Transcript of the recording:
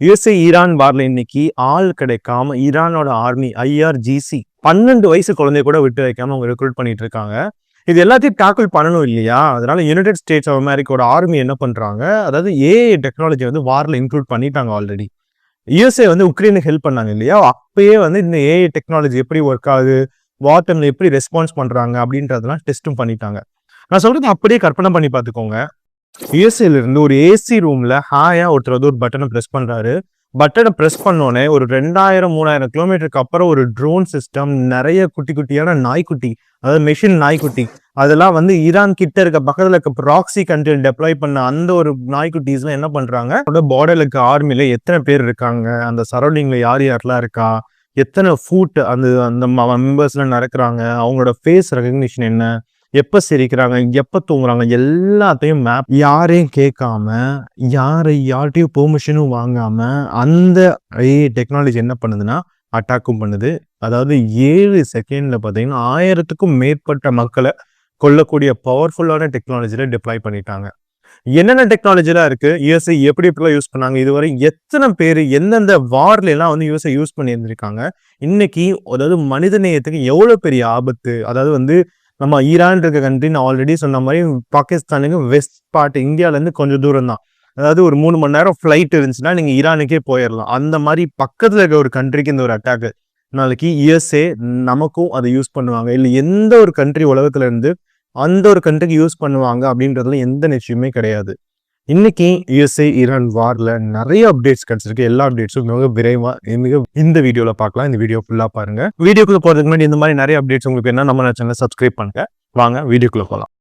USA Iran வார்ல இன்னைக்கு ஆள் கிடைக்காம ஈரானோட ஆர்மி ஐஆர்ஜிசி 12 வயசு குழந்தைய கூட விட்டு வைக்காம அவங்க ரெக்ரூட் பண்ணிட்டு இருக்காங்க. இது எல்லாத்தையும் டாக்கிள் பண்ணணும் இல்லையா? அதனால யுனைடெட் ஸ்டேட்ஸ் ஆஃப் அமெரிக்காவோட ஆர்மி என்ன பண்றாங்க, அதாவது ஏஐ டெக்னாலஜி வந்து வார்ல இன்க்ளூட் பண்ணிட்டாங்க ஆல்ரெடி. யுஎஸ்ஏ வந்து உக்ரைனுக்கு ஹெல்ப் பண்ணாங்க இல்லையா? அப்பயே வந்து இந்த ஏஐ டெக்னாலஜி எப்படி ஒர்க் ஆகுது, வார் டைம்ல எப்படி ரெஸ்பான்ஸ் பண்றாங்க அப்படின்றதெல்லாம் டெஸ்ட்டும் பண்ணிட்டாங்க. நான் சொல்றது அப்படியே கற்பனை பண்ணி பார்த்துக்கோங்க. யுஎஸ்ஏல இருந்து ஒரு ஏசி ரூம்ல ஹாயா ஒருத்தர் வந்து ஒரு பட்டனை பிரஸ் பண்றாரு. பட்டனை பிரஸ் பண்ணோடனே ஒரு 2000-3000 கிலோமீட்டருக்கு அப்புறம் ஒரு ட்ரோன் சிஸ்டம், நிறைய குட்டி குட்டியான நாய்க்குட்டி, அதாவது மெஷின் நாய்க்குட்டி, அதெல்லாம் வந்து ஈரான் கிட்ட இருக்க பக்கத்துல இருக்க ப்ராக்சி கண்ட்ரியில் டெப்ளாய் பண்ண அந்த ஒரு நாய்க்குட்டிஸ்லாம் என்ன பண்றாங்க, பார்டர்ல இருக்க ஆர்மில எத்தனை பேர் இருக்காங்க, அந்த சரௌண்டிங்ல யார் யாரெல்லாம் இருக்கா, எத்தனை ஃபுட் அந்த அந்த மெம்பர்ஸ்லாம் நடக்கிறாங்க, அவங்களோட ஃபேஸ் ரெகக்னிஷன் என்ன, எப்ப சிரிக்கிறாங்க, எப்ப தூங்குறாங்க, எல்லாத்தையும் மேப் யாரையும் கேட்காம, யார்கிட்டையும் பெர்மிஷனும் வாங்காம அந்த ஏஐ டெக்னாலஜி என்ன பண்ணுதுன்னா அட்டாக்கும் பண்ணுது. அதாவது 7 செகண்ட்ல பார்த்தீங்கன்னா 1000க்கும் மேற்பட்ட மக்களை கொல்லக்கூடிய பவர்ஃபுல்லான டெக்னாலஜியில டிப்ளாய் பண்ணிட்டாங்க. என்னென்ன டெக்னாலஜிலாம் இருக்கு, யுஎஸ்ஏ எப்படி எப்படிலாம் யூஸ் பண்ணாங்க, இதுவரை எத்தனை பேர் எந்தெந்த வார்ல எல்லாம் வந்து யுஎஸ்ஏ யூஸ் பண்ணி இருந்திருக்காங்க, இன்னைக்கு அதாவது மனித நேயத்துக்கு எவ்வளவு பெரிய ஆபத்து. அதாவது வந்து நம்ம ஈரான் இருக்க கண்ட்ரி நான் ஆல்ரெடி சொன்ன மாதிரி பாகிஸ்தானுக்கு வெஸ்ட் பார்ட் இந்தியாவிலேருந்து கொஞ்சம் தூரம் தான். அதாவது ஒரு 3 மணி நேரம் ஃப்ளைட் இருந்துச்சுன்னா நீங்கள் ஈரானுக்கே போயிடலாம். அந்த மாதிரி பக்கத்தில் இருக்க ஒரு கண்ட்ரிக்கு இந்த ஒரு அட்டாக்கு நாளைக்கு யுஎஸ்ஏ நமக்கும் அதை யூஸ் பண்ணுவாங்க, இல்லை எந்த ஒரு கண்ட்ரி உலகத்துல இருந்து அந்த ஒரு கண்ட்ரிக்கு யூஸ் பண்ணுவாங்க அப்படின்றதுல எந்த நிச்சயமே கிடையாது. இன்னைக்கு யுஎஸ்ஏ ஈரான் வார்ல நிறைய அப்டேட்ஸ் கிடைச்சிருக்கு. எல்லா அப்டேட்ஸும் மிக விரைவா இந்த வீடியோல பார்க்கலாம். இந்த வீடியோ ஃபுல்லா பாருங்க. வீடியோக்குள்ள போறதுக்கு முன்னாடி இந்த மாதிரி நிறைய அப்டேட்ஸ் உங்களுக்கு என்ன நம்ம சேனலை சப்ஸ்கிரைப் பண்ணுங்க. வாங்க வீடியோக்குள்ள போகலாம்.